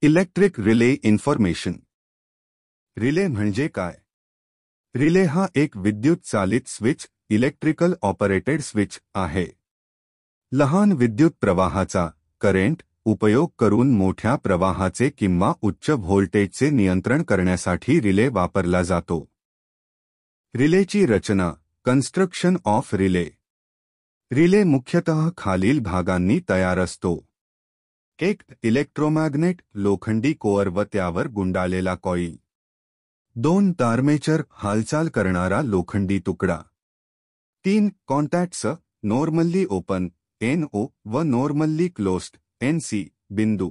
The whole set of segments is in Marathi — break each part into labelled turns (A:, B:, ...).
A: Electric relay information. रिले म्हणजे काय? रिले हा एक विद्युत चालित स्विच, इलेक्ट्रिकल ऑपरेटेड स्विच आहे. लहान विद्युत प्रवाहाचा करंट उपयोग करून मोठ्या प्रवाहाचे किंवा उच्च व्होल्टेजचे नियंत्रण करण्यासाठी रिले वापरला जातो. रिलेची रचना, कन्स्ट्रक्शन ऑफ रिले. रिले मुख्यतः खालील भागांनी तयार असतो. 1. इलेक्ट्रोमॅग्नेट, लोखंडी कोअर व त्यावर गुंडाळलेला कॉईल. 2. आर्मेचर, हालचाल करणारा लोखंडी तुकडा. 3. कॉन्टॅक्ट्स, नॉर्मली ओपन NO व नॉर्मली क्लोज्ड NC बिंदू.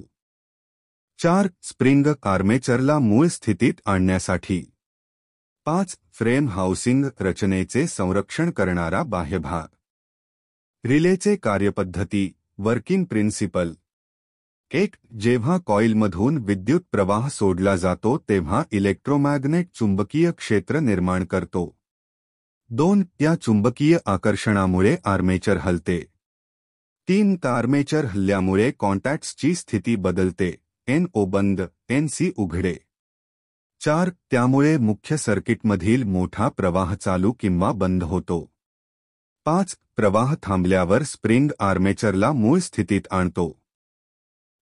A: 4. स्प्रिंग, आर्मेचरला मूळ स्थितीत आणण्यासाठी. 5. फ्रेम हाऊसिंग, रचनेचे संरक्षण करणारा बाह्य भाग. रिलेचे कार्यपद्धती, वर्किंग प्रिन्सिपल. 1. जेव्हा कॉइलमधून विद्युत प्रवाह सोडला जातो तेव्हा इलेक्ट्रोमॅग्नेट चुंबकीय क्षेत्र निर्माण करतो. 2. या चुंबकीय आकर्षणामुळे आर्मेचर हलते. 3. आर्मेचर हलल्यामुळे कॉन्टॅक्ट्सची स्थिती बदलते, NO बंद, NC उघडे. 4. त्यामुळे मुख्य सर्किटमधील मोठा प्रवाह चालू किंवा बंद होतो. 5. प्रवाह थांबल्यावर स्प्रिंग आर्मेचरला मूळ स्थितीत आणतो.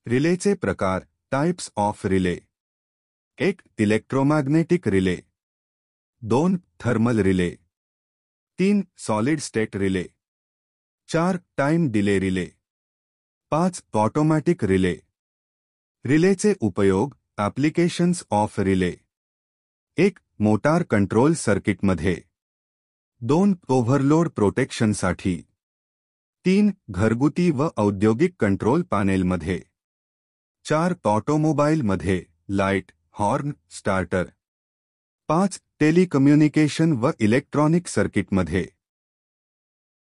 A: रिलेचे प्रकार, types of relay. 1. Electromagnetic relay. 2. Thermal relay. 3. Solid state relay. 4. Time delay relay. 5. Automatic relay. रिलेचे उपयोग, applications of relay. 1. Motor control सर्किटमध्ये. 2. ओव्हरलोड प्रोटेक्शनसाठी. 3. घरगुती व औद्योगिक कंट्रोल पॅनेलमध्ये. 4. ऑटोमोबाईलमध्ये, लाईट, हॉर्न, स्टार्टर. 5. टेलिकम्युनिकेशन व इलेक्ट्रॉनिक सर्किटमध्ये.